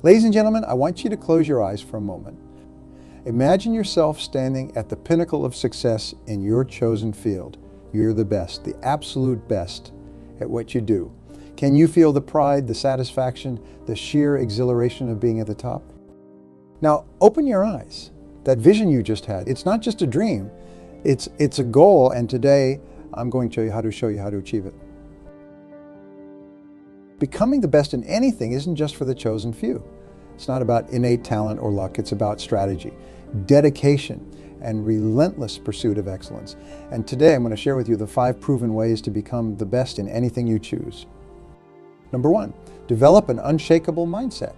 Ladies and gentlemen, I want you to close your eyes for a moment. Imagine yourself standing at the pinnacle of success in your chosen field. You're the best, the absolute best at what you do. Can you feel the pride, the satisfaction, the sheer exhilaration of being at the top? Now, open your eyes. That vision you just had, it's not just a dream, it's a goal, and today I'm going to show you how to achieve it. Becoming the best in anything isn't just for the chosen few. It's not about innate talent or luck, it's about strategy, dedication, and relentless pursuit of excellence. And today I'm going to share with you the 5 proven ways to become the best in anything you choose. Number 1, develop an unshakable mindset.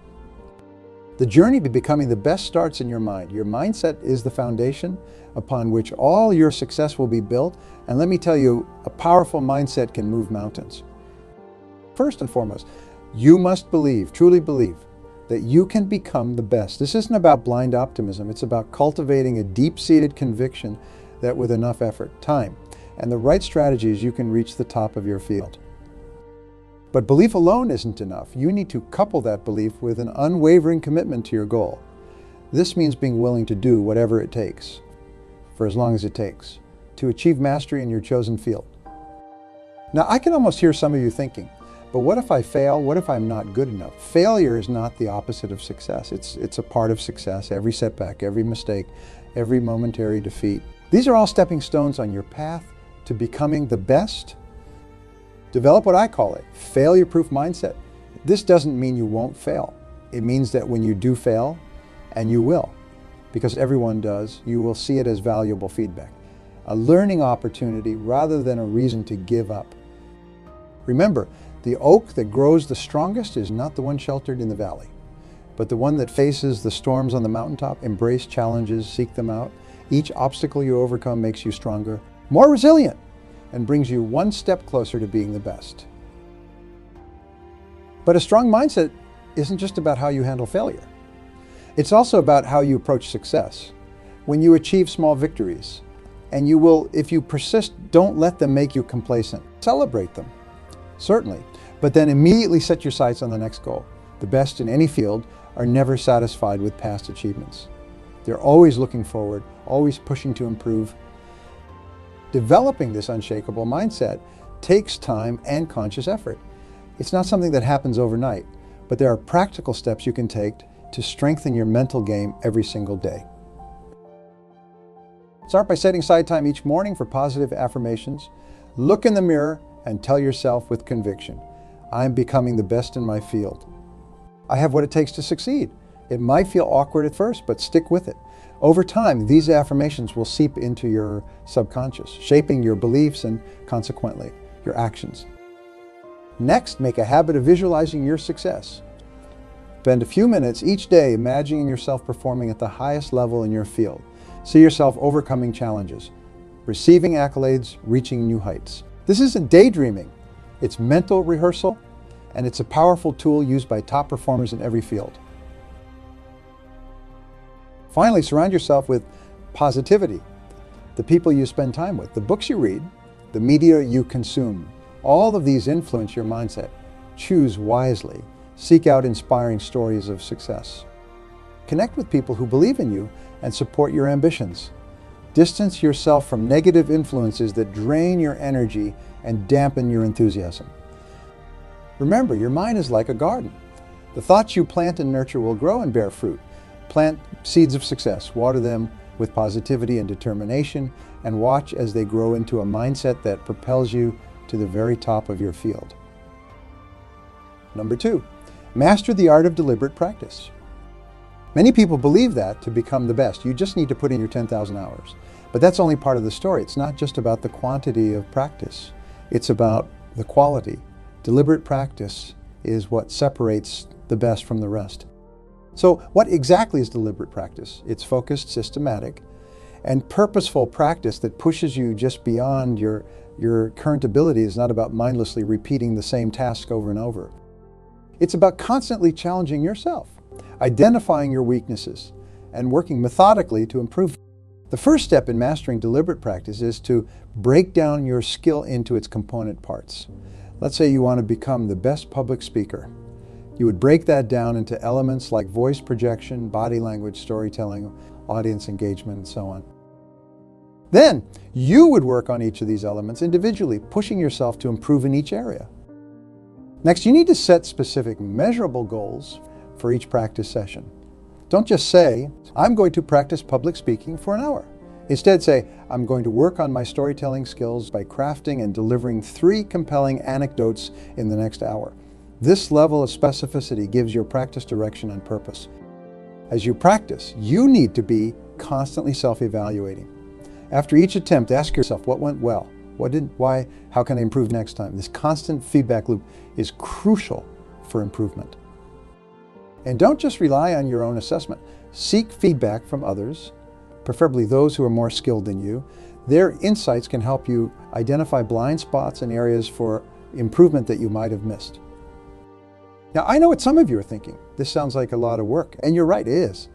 The journey to becoming the best starts in your mind. Your mindset is the foundation upon which all your success will be built. And let me tell you, a powerful mindset can move mountains. First and foremost, you must believe, truly believe, that you can become the best. This isn't about blind optimism. It's about cultivating a deep-seated conviction that with enough effort, time, and the right strategies, you can reach the top of your field. But belief alone isn't enough. You need to couple that belief with an unwavering commitment to your goal. This means being willing to do whatever it takes, for as long as it takes, to achieve mastery in your chosen field. Now, I can almost hear some of you thinking, but what if I fail? What if I'm not good enough? Failure is not the opposite of success. It's a part of success. Every setback, every mistake, every momentary defeat. These are all stepping stones on your path to becoming the best. Develop what I call a failure-proof mindset. This doesn't mean you won't fail. It means that when you do fail, and you will, because everyone does, you will see it as valuable feedback. A learning opportunity rather than a reason to give up. Remember, the oak that grows the strongest is not the one sheltered in the valley, but the one that faces the storms on the mountaintop. Embrace challenges, seek them out. Each obstacle you overcome makes you stronger, more resilient, and brings you one step closer to being the best. But a strong mindset isn't just about how you handle failure. It's also about how you approach success. When you achieve small victories, and you will, if you persist, don't let them make you complacent. Celebrate them, certainly, but then immediately set your sights on the next goal. The best in any field are never satisfied with past achievements. They're always looking forward, always pushing to improve. Developing this unshakable mindset takes time and conscious effort. It's not something that happens overnight, but there are practical steps you can take to strengthen your mental game every single day. Start by setting aside time each morning for positive affirmations. Look in the mirror and tell yourself with conviction, I'm becoming the best in my field. I have what it takes to succeed. It might feel awkward at first, but stick with it. Over time, these affirmations will seep into your subconscious, shaping your beliefs and, consequently, your actions. Next, make a habit of visualizing your success. Spend a few minutes each day imagining yourself performing at the highest level in your field. See yourself overcoming challenges, receiving accolades, reaching new heights. This isn't daydreaming. It's mental rehearsal, and it's a powerful tool used by top performers in every field. Finally, surround yourself with positivity. The people you spend time with, the books you read, the media you consume, all of these influence your mindset. Choose wisely. Seek out inspiring stories of success. Connect with people who believe in you and support your ambitions. Distance yourself from negative influences that drain your energy and dampen your enthusiasm. Remember, your mind is like a garden. The thoughts you plant and nurture will grow and bear fruit. Plant seeds of success, water them with positivity and determination, and watch as they grow into a mindset that propels you to the very top of your field. Number 2, master the art of deliberate practice. Many people believe that to become the best, you just need to put in your 10,000 hours. But that's only part of the story. It's not just about the quantity of practice. It's about the quality. Deliberate practice is what separates the best from the rest. So what exactly is deliberate practice? It's focused, systematic, and purposeful practice that pushes you just beyond your current ability. Is not about mindlessly repeating the same task over and over. It's about constantly challenging yourself, identifying your weaknesses, and working methodically to improve. The first step in mastering deliberate practice is to break down your skill into its component parts. Let's say you want to become the best public speaker. You would break that down into elements like voice projection, body language, storytelling, audience engagement, and so on. Then you would work on each of these elements individually, pushing yourself to improve in each area. Next, you need to set specific measurable goals for each practice session. Don't just say, I'm going to practice public speaking for an hour. Instead say, I'm going to work on my storytelling skills by crafting and delivering 3 compelling anecdotes in the next hour. This level of specificity gives your practice direction and purpose. As you practice, you need to be constantly self-evaluating. After each attempt, ask yourself what went well, what didn't, why, how can I improve next time? This constant feedback loop is crucial for improvement. And don't just rely on your own assessment. Seek feedback from others, preferably those who are more skilled than you. Their insights can help you identify blind spots and areas for improvement that you might have missed. Now, I know what some of you are thinking. This sounds like a lot of work, and you're right, it is.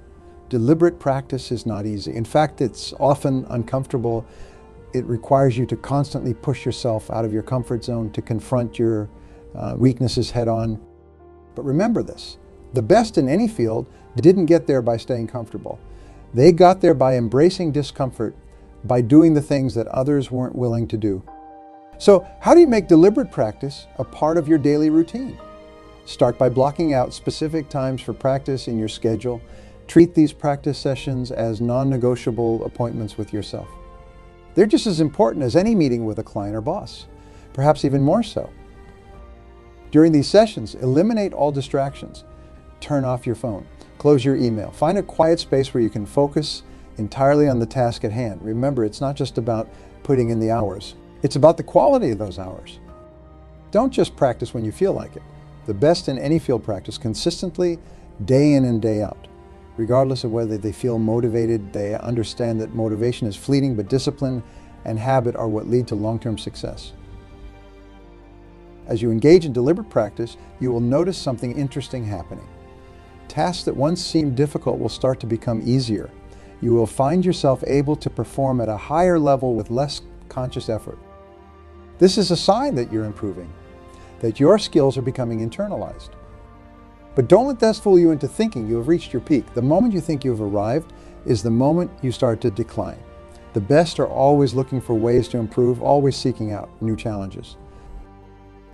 Deliberate practice is not easy. In fact, it's often uncomfortable. It requires you to constantly push yourself out of your comfort zone, to confront your weaknesses head on. But remember this, the best in any field didn't get there by staying comfortable. They got there by embracing discomfort, by doing the things that others weren't willing to do. So how do you make deliberate practice a part of your daily routine? Start by blocking out specific times for practice in your schedule. Treat these practice sessions as non-negotiable appointments with yourself. They're just as important as any meeting with a client or boss, perhaps even more so. During these sessions, eliminate all distractions. Turn off your phone, close your email, find a quiet space where you can focus entirely on the task at hand. Remember, it's not just about putting in the hours, it's about the quality of those hours. Don't just practice when you feel like it. The best in any field practice consistently, day in and day out. Regardless of whether they feel motivated, they understand that motivation is fleeting, but discipline and habit are what lead to long-term success. As you engage in deliberate practice, you will notice something interesting happening. Tasks that once seemed difficult will start to become easier. You will find yourself able to perform at a higher level with less conscious effort. This is a sign that you're improving, that your skills are becoming internalized. But don't let that fool you into thinking you have reached your peak. The moment you think you have arrived is the moment you start to decline. The best are always looking for ways to improve, always seeking out new challenges.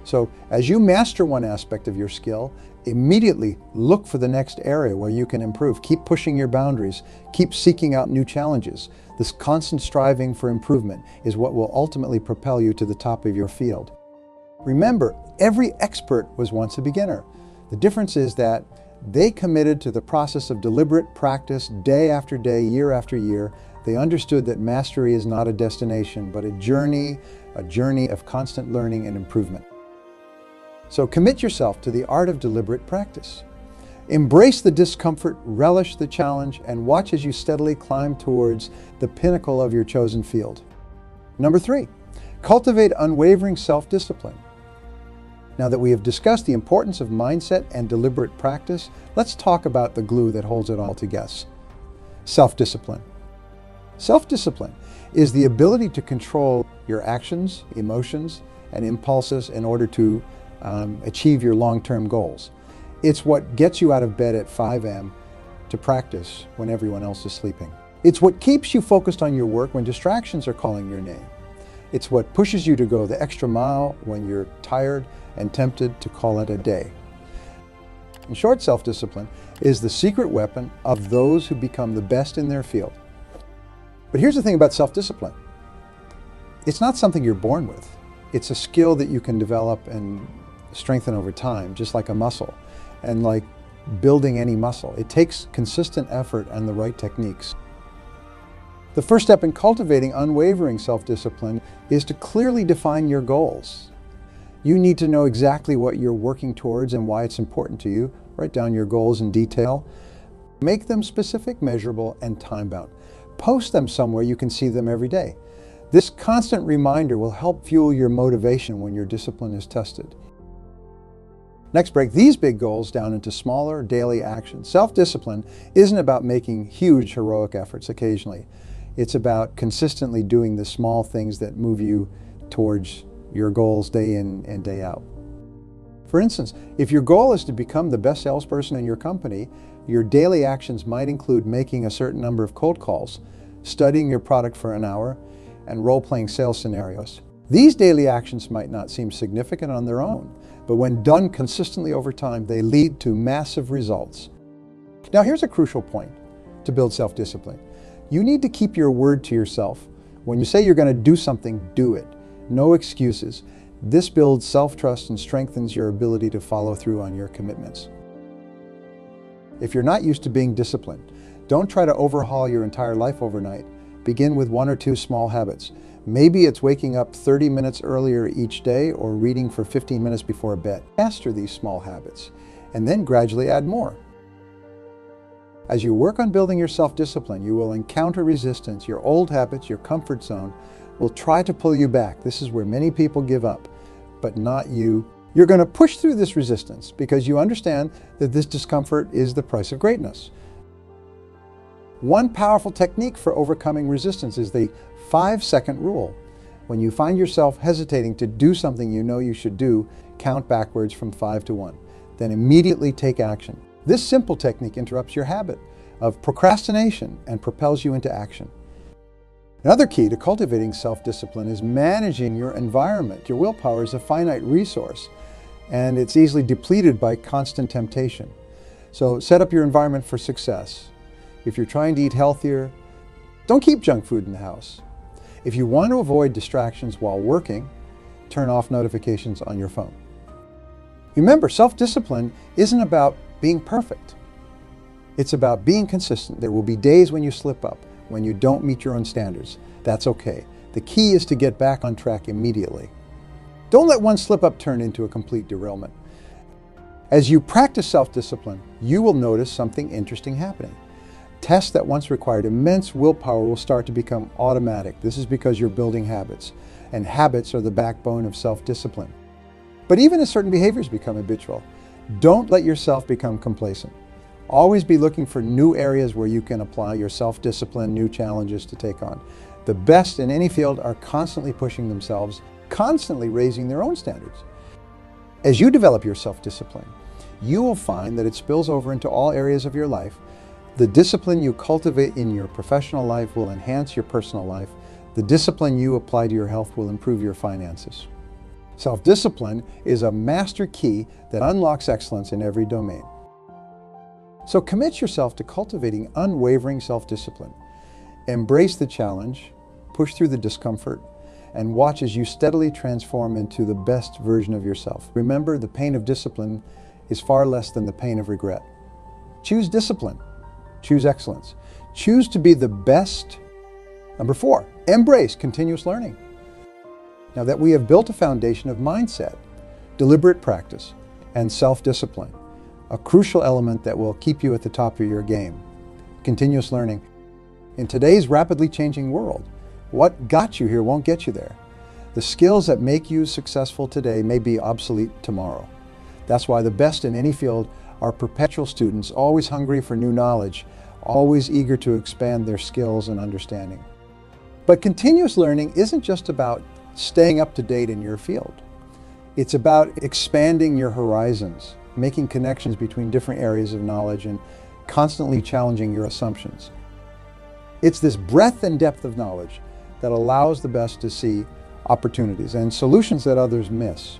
So as you master one aspect of your skill, immediately look for the next area where you can improve. Keep pushing your boundaries. Keep seeking out new challenges. This constant striving for improvement is what will ultimately propel you to the top of your field. Remember, every expert was once a beginner. The difference is that they committed to the process of deliberate practice day after day, year after year. They understood that mastery is not a destination, but a journey of constant learning and improvement. So commit yourself to the art of deliberate practice. Embrace the discomfort, relish the challenge, and watch as you steadily climb towards the pinnacle of your chosen field. Number 3, cultivate unwavering self-discipline. Now that we have discussed the importance of mindset and deliberate practice, let's talk about the glue that holds it all together. Self-discipline. Self-discipline is the ability to control your actions, emotions, and impulses in order to achieve your long-term goals. It's what gets you out of bed at 5 a.m. to practice when everyone else is sleeping. It's what keeps you focused on your work when distractions are calling your name. It's what pushes you to go the extra mile when you're tired and tempted to call it a day. In short, self-discipline is the secret weapon of those who become the best in their field. But here's the thing about self-discipline. It's not something you're born with. It's a skill that you can develop and strengthen over time, just like a muscle. And like building any muscle, it takes consistent effort and the right techniques. The first step in cultivating unwavering self-discipline is to clearly define your goals. You need to know exactly what you're working towards and why it's important to you. Write down your goals in detail. Make them specific, measurable, and time-bound. Post them somewhere you can see them every day. This constant reminder will help fuel your motivation when your discipline is tested. Next, break these big goals down into smaller daily actions. Self-discipline isn't about making huge heroic efforts occasionally. It's about consistently doing the small things that move you towards your goals day in and day out. For instance, if your goal is to become the best salesperson in your company, your daily actions might include making a certain number of cold calls, studying your product for an hour, and role-playing sales scenarios. These daily actions might not seem significant on their own, but when done consistently over time, they lead to massive results. Now, here's a crucial point to build self-discipline. You need to keep your word to yourself. When you say you're going to do something, do it. No excuses. This builds self-trust and strengthens your ability to follow through on your commitments. If you're not used to being disciplined, don't try to overhaul your entire life overnight. Begin with 1 or 2 small habits. Maybe it's waking up 30 minutes earlier each day or reading for 15 minutes before bed. Master these small habits and then gradually add more. As you work on building your self-discipline, you will encounter resistance. Your old habits, your comfort zone, will try to pull you back. This is where many people give up, but not you. You're going to push through this resistance because you understand that this discomfort is the price of greatness. One powerful technique for overcoming resistance is the 5-second rule. When you find yourself hesitating to do something you know you should do, count backwards from 5 to 1. Then immediately take action. This simple technique interrupts your habit of procrastination and propels you into action. Another key to cultivating self-discipline is managing your environment. Your willpower is a finite resource, and it's easily depleted by constant temptation. So set up your environment for success. If you're trying to eat healthier, don't keep junk food in the house. If you want to avoid distractions while working, turn off notifications on your phone. Remember, self-discipline isn't about being perfect. It's about being consistent. There will be days when you slip up, when you don't meet your own standards. That's okay. The key is to get back on track immediately. Don't let one slip-up turn into a complete derailment. As you practice self-discipline, you will notice something interesting happening. Tests that once required immense willpower will start to become automatic. This is because you're building habits, and habits are the backbone of self-discipline. But even as certain behaviors become habitual, don't let yourself become complacent. Always be looking for new areas where you can apply your self-discipline, new challenges to take on. The best in any field are constantly pushing themselves, constantly raising their own standards. As you develop your self-discipline, you will find that it spills over into all areas of your life. The discipline you cultivate in your professional life will enhance your personal life. The discipline you apply to your health will improve your finances. Self-discipline is a master key that unlocks excellence in every domain. So commit yourself to cultivating unwavering self-discipline. Embrace the challenge, push through the discomfort, and watch as you steadily transform into the best version of yourself. Remember, the pain of discipline is far less than the pain of regret. Choose discipline. Choose excellence. Choose to be the best. Number 4, embrace continuous learning. Now that we have built a foundation of mindset, deliberate practice, and self-discipline, a crucial element that will keep you at the top of your game. Continuous learning. In today's rapidly changing world, what got you here won't get you there. The skills that make you successful today may be obsolete tomorrow. That's why the best in any field are perpetual students, always hungry for new knowledge, always eager to expand their skills and understanding. But continuous learning isn't just about staying up to date in your field. It's about expanding your horizons, making connections between different areas of knowledge, and constantly challenging your assumptions. It's this breadth and depth of knowledge that allows the best to see opportunities and solutions that others miss.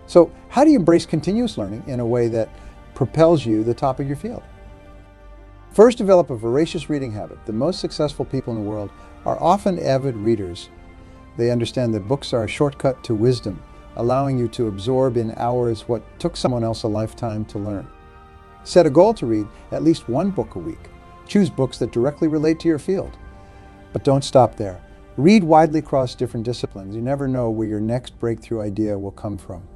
So how do you embrace continuous learning in a way that propels you to the top of your field? First, develop a voracious reading habit. The most successful people in the world are often avid readers. They understand that books are a shortcut to wisdom, allowing you to absorb in hours what took someone else a lifetime to learn. Set a goal to read at least 1 book a week. Choose books that directly relate to your field. But don't stop there. Read widely across different disciplines. You never know where your next breakthrough idea will come from.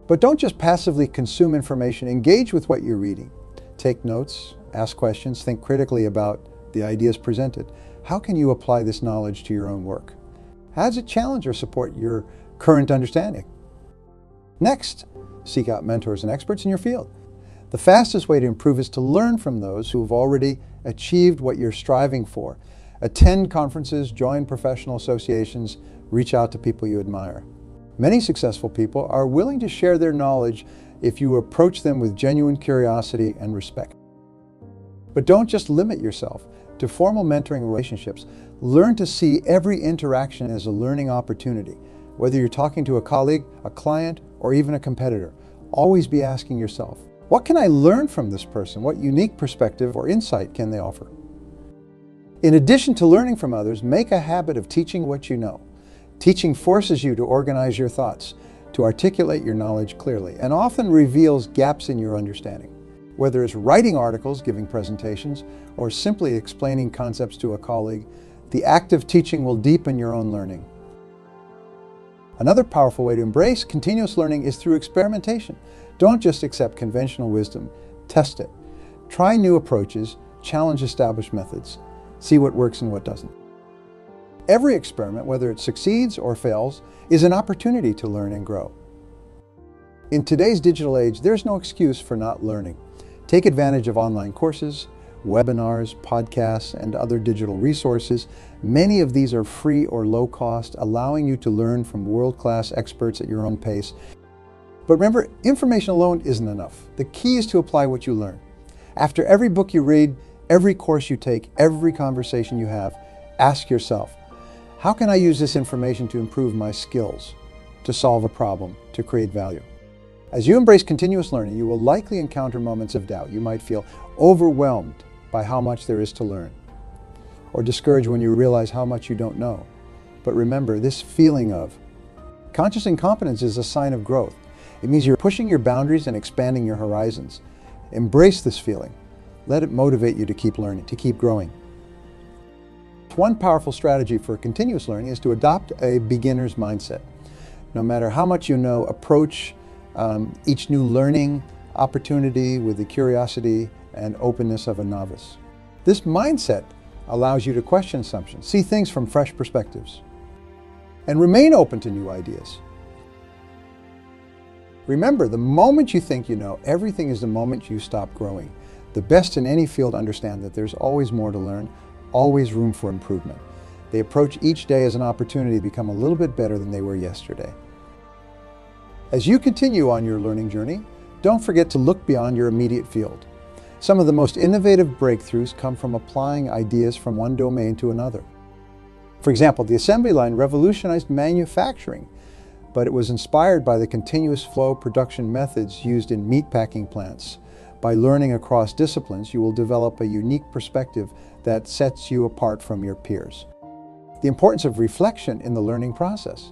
But don't just passively consume information. Engage with what you're reading. Take notes, ask questions, think critically about the ideas presented. How can you apply this knowledge to your own work? How does it challenge or support your current understanding? Next, seek out mentors and experts in your field. The fastest way to improve is to learn from those who have already achieved what you're striving for. Attend conferences, join professional associations, reach out to people you admire. Many successful people are willing to share their knowledge if you approach them with genuine curiosity and respect. But don't just limit yourself to formal mentoring relationships. Learn to see every interaction as a learning opportunity. Whether you're talking to a colleague, a client, or even a competitor, always be asking yourself, what can I learn from this person? What unique perspective or insight can they offer? In addition to learning from others, make a habit of teaching what you know. Teaching forces you to organize your thoughts, to articulate your knowledge clearly, and often reveals gaps in your understanding. Whether it's writing articles, giving presentations, or simply explaining concepts to a colleague, the act of teaching will deepen your own learning. Another powerful way to embrace continuous learning is through experimentation. Don't just accept conventional wisdom, test it. Try new approaches, challenge established methods, see what works and what doesn't. Every experiment, whether it succeeds or fails, is an opportunity to learn and grow. In today's digital age, there's no excuse for not learning. Take advantage of online courses, webinars, podcasts, and other digital resources. Many of these are free or low cost, allowing you to learn from world-class experts at your own pace. But remember, information alone isn't enough. The key is to apply what you learn. After every book you read, every course you take, every conversation you have, ask yourself, how can I use this information to improve my skills, to solve a problem, to create value? As you embrace continuous learning, you will likely encounter moments of doubt. You might feel overwhelmed by how much there is to learn, or discouraged when you realize how much you don't know. But remember, this feeling of conscious incompetence is a sign of growth. It means you're pushing your boundaries and expanding your horizons. Embrace this feeling. Let it motivate you to keep learning, to keep growing. One powerful strategy for continuous learning is to adopt a beginner's mindset. No matter how much you know, approach each new learning opportunity with the curiosity and openness of a novice. This mindset allows you to question assumptions, see things from fresh perspectives, and remain open to new ideas. Remember, the moment you think you know, everything is the moment you stop growing. The best in any field understand that there's always more to learn, always room for improvement. They approach each day as an opportunity to become a little bit better than they were yesterday. As you continue on your learning journey, don't forget to look beyond your immediate field. Some of the most innovative breakthroughs come from applying ideas from one domain to another. For example, the assembly line revolutionized manufacturing, but it was inspired by the continuous flow production methods used in meatpacking plants. By learning across disciplines, you will develop a unique perspective that sets you apart from your peers. The importance of reflection in the learning process.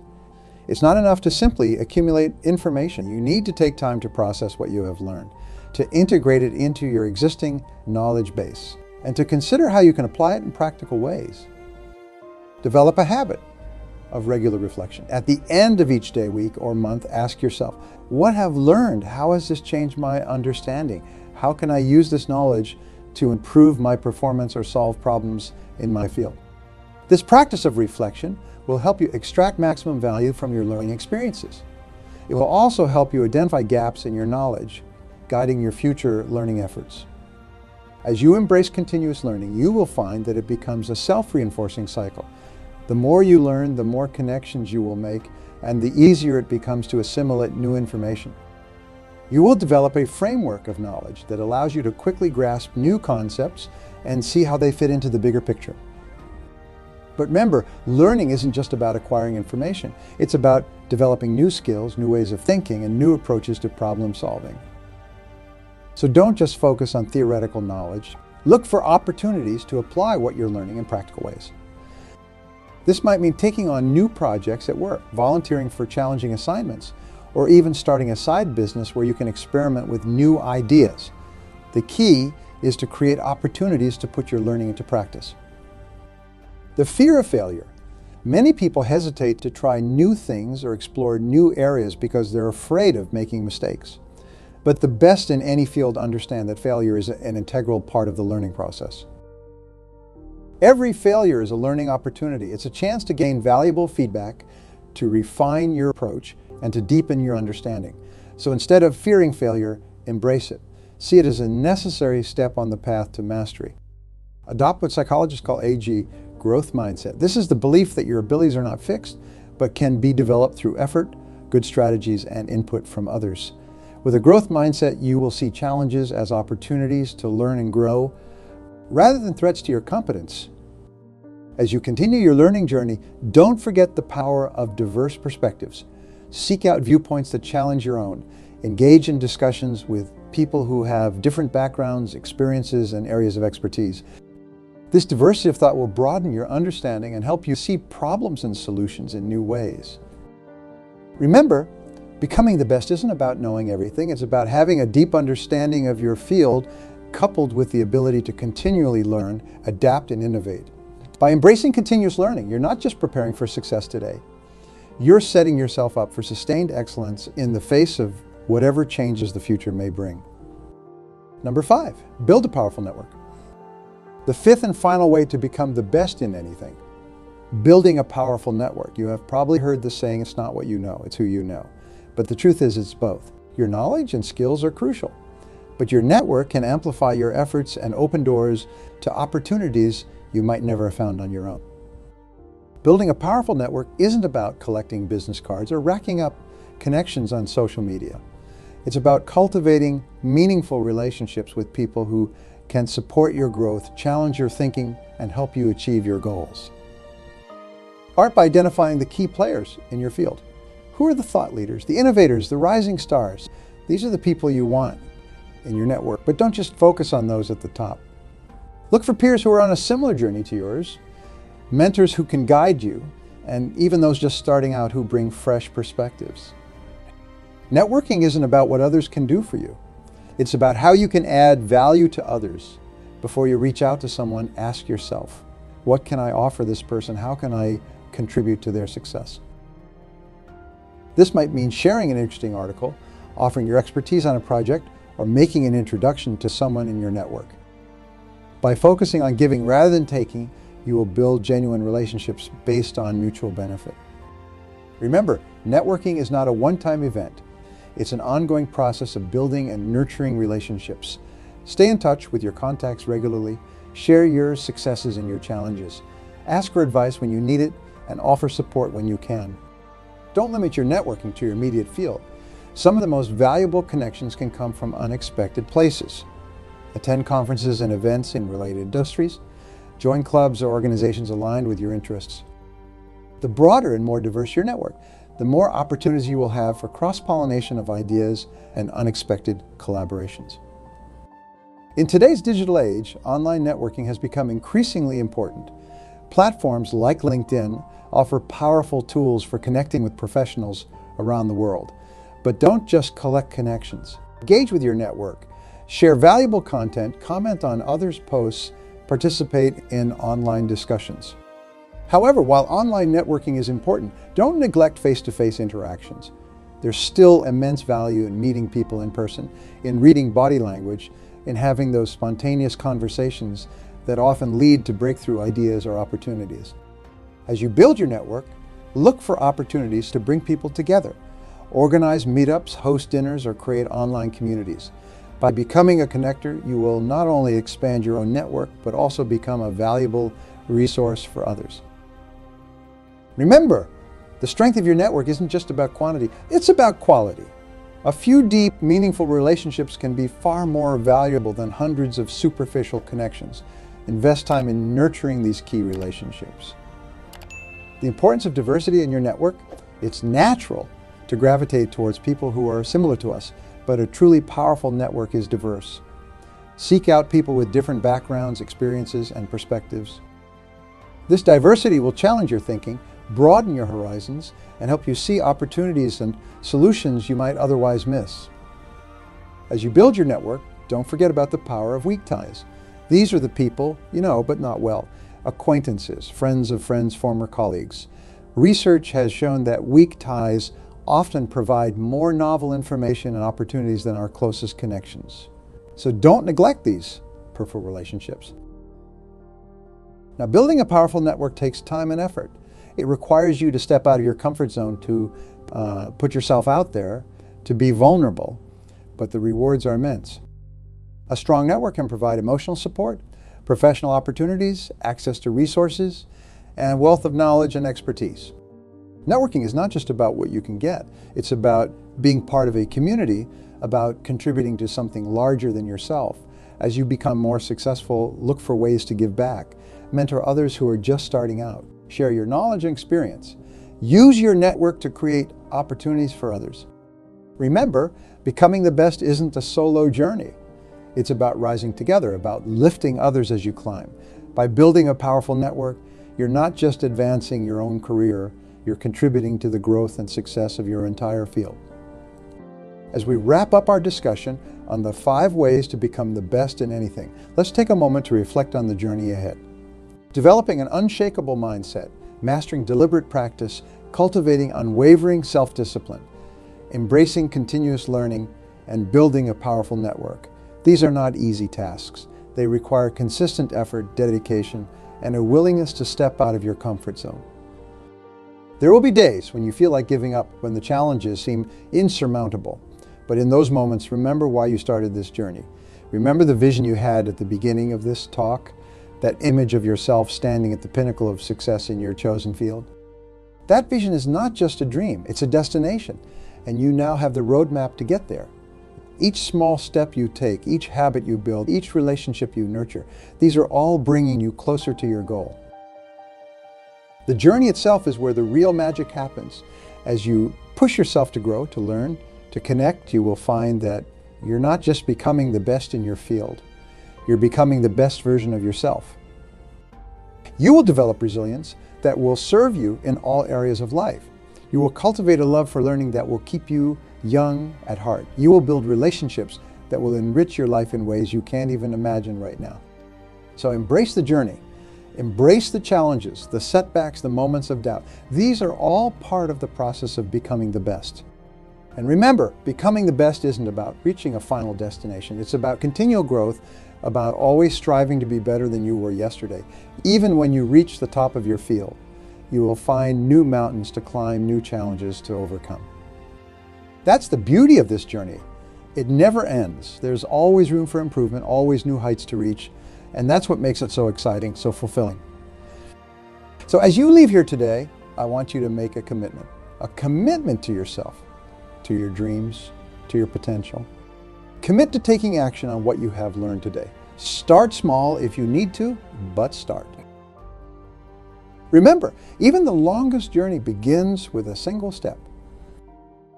It's not enough to simply accumulate information. You need to take time to process what you have learned, to integrate it into your existing knowledge base, and to consider how you can apply it in practical ways. Develop a habit of regular reflection. At the end of each day, week, or month, ask yourself, what have I learned? How has this changed my understanding? How can I use this knowledge to improve my performance or solve problems in my field? This practice of reflection will help you extract maximum value from your learning experiences. It will also help you identify gaps in your knowledge, guiding your future learning efforts. As you embrace continuous learning, you will find that it becomes a self-reinforcing cycle. The more you learn, the more connections you will make, and the easier it becomes to assimilate new information. You will develop a framework of knowledge that allows you to quickly grasp new concepts and see how they fit into the bigger picture. But remember, learning isn't just about acquiring information. It's about developing new skills, new ways of thinking, and new approaches to problem solving. So don't just focus on theoretical knowledge. Look for opportunities to apply what you're learning in practical ways. This might mean taking on new projects at work, volunteering for challenging assignments, or even starting a side business where you can experiment with new ideas. The key is to create opportunities to put your learning into practice. The fear of failure. Many people hesitate to try new things or explore new areas because they're afraid of making mistakes. But the best in any field understand that failure is an integral part of the learning process. Every failure is a learning opportunity. It's a chance to gain valuable feedback, to refine your approach, and to deepen your understanding. So instead of fearing failure, embrace it. See it as a necessary step on the path to mastery. Adopt what psychologists call AG, growth mindset. This is the belief that your abilities are not fixed, but can be developed through effort, good strategies, and input from others. With a growth mindset, you will see challenges as opportunities to learn and grow, rather than threats to your competence. As you continue your learning journey, don't forget the power of diverse perspectives. Seek out viewpoints that challenge your own. Engage in discussions with people who have different backgrounds, experiences, and areas of expertise. This diversity of thought will broaden your understanding and help you see problems and solutions in new ways. Remember, becoming the best isn't about knowing everything. It's about having a deep understanding of your field, coupled with the ability to continually learn, adapt, and innovate. By embracing continuous learning, you're not just preparing for success today. You're setting yourself up for sustained excellence in the face of whatever changes the future may bring. Number 5, build a powerful network. The fifth and final way to become the best in anything, building a powerful network. You have probably heard the saying, it's not what you know, it's who you know. But the truth is, it's both. Your knowledge and skills are crucial, but your network can amplify your efforts and open doors to opportunities you might never have found on your own. Building a powerful network isn't about collecting business cards or racking up connections on social media. It's about cultivating meaningful relationships with people who can support your growth, challenge your thinking, and help you achieve your goals. Start by identifying the key players in your field. Who are the thought leaders, the innovators, the rising stars? These are the people you want in your network, but don't just focus on those at the top. Look for peers who are on a similar journey to yours, mentors who can guide you, and even those just starting out who bring fresh perspectives. Networking isn't about what others can do for you. It's about how you can add value to others. Before you reach out to someone, ask yourself, what can I offer this person? How can I contribute to their success? This might mean sharing an interesting article, offering your expertise on a project, or making an introduction to someone in your network. By focusing on giving rather than taking, you will build genuine relationships based on mutual benefit. Remember, networking is not a one-time event. It's an ongoing process of building and nurturing relationships. Stay in touch with your contacts regularly, share your successes and your challenges. Ask for advice when you need it, and offer support when you can. Don't limit your networking to your immediate field. Some of the most valuable connections can come from unexpected places. Attend conferences and events in related industries. Join clubs or organizations aligned with your interests. The broader and more diverse your network, the more opportunities you will have for cross-pollination of ideas and unexpected collaborations. In today's digital age, online networking has become increasingly important. Platforms like LinkedIn offer powerful tools for connecting with professionals around the world. But don't just collect connections. Engage with your network. Share valuable content, comment on others' posts, participate in online discussions. However, while online networking is important, don't neglect face-to-face interactions. There's still immense value in meeting people in person, in reading body language, in having those spontaneous conversations that often lead to breakthrough ideas or opportunities. As you build your network, look for opportunities to bring people together. Organize meetups, host dinners, or create online communities. By becoming a connector, you will not only expand your own network, but also become a valuable resource for others. Remember, the strength of your network isn't just about quantity, it's about quality. A few deep, meaningful relationships can be far more valuable than hundreds of superficial connections. Invest time in nurturing these key relationships. The importance of diversity in your network, it's natural to gravitate towards people who are similar to us, but a truly powerful network is diverse. Seek out people with different backgrounds, experiences, and perspectives. This diversity will challenge your thinking, broaden your horizons, and help you see opportunities and solutions you might otherwise miss. As you build your network, don't forget about the power of weak ties. These are the people you know, but not well. Acquaintances, friends of friends, former colleagues. Research has shown that weak ties often provide more novel information and opportunities than our closest connections. So don't neglect these peripheral relationships. Now, building a powerful network takes time and effort. It requires you to step out of your comfort zone, to put yourself out there, to be vulnerable, but the rewards are immense. A strong network can provide emotional support, professional opportunities, access to resources, and wealth of knowledge and expertise. Networking is not just about what you can get. It's about being part of a community, about contributing to something larger than yourself. As you become more successful, look for ways to give back. Mentor others who are just starting out. Share your knowledge and experience. Use your network to create opportunities for others. Remember, becoming the best isn't a solo journey. It's about rising together, about lifting others as you climb. By building a powerful network, you're not just advancing your own career, you're contributing to the growth and success of your entire field. As we wrap up our discussion on the 5 ways to become the best in anything, let's take a moment to reflect on the journey ahead. Developing an unshakable mindset, mastering deliberate practice, cultivating unwavering self-discipline, embracing continuous learning, and building a powerful network. These are not easy tasks. They require consistent effort, dedication, and a willingness to step out of your comfort zone. There will be days when you feel like giving up, when the challenges seem insurmountable. But in those moments, remember why you started this journey. Remember the vision you had at the beginning of this talk, that image of yourself standing at the pinnacle of success in your chosen field. That vision is not just a dream, it's a destination, and you now have the roadmap to get there. Each small step you take, each habit you build, each relationship you nurture, these are all bringing you closer to your goal. The journey itself is where the real magic happens. As you push yourself to grow, to learn, to connect, you will find that you're not just becoming the best in your field, you're becoming the best version of yourself. You will develop resilience that will serve you in all areas of life. You will cultivate a love for learning that will keep you young at heart. You will build relationships that will enrich your life in ways you can't even imagine right now. So embrace the journey. Embrace the challenges, the setbacks, the moments of doubt. These are all part of the process of becoming the best. And remember, becoming the best isn't about reaching a final destination. It's about continual growth, about always striving to be better than you were yesterday. Even when you reach the top of your field, you will find new mountains to climb, new challenges to overcome. That's the beauty of this journey. It never ends. There's always room for improvement, always new heights to reach. And that's what makes it so exciting, so fulfilling. So as you leave here today, I want you to make a commitment to yourself, to your dreams, to your potential. Commit to taking action on what you have learned today. Start small if you need to, but start. Remember, even the longest journey begins with a single step.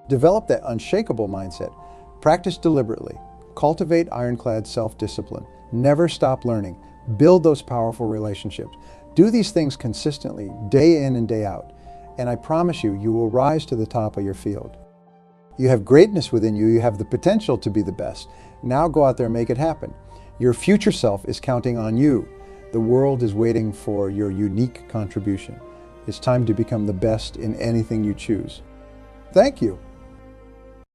Develop that unshakable mindset. Practice deliberately. Cultivate ironclad self-discipline. Never stop learning. Build those powerful relationships. Do these things consistently, day in and day out. And I promise you, you will rise to the top of your field. You have greatness within you. You have the potential to be the best. Now go out there and make it happen. Your future self is counting on you. The world is waiting for your unique contribution. It's time to become the best in anything you choose. Thank you.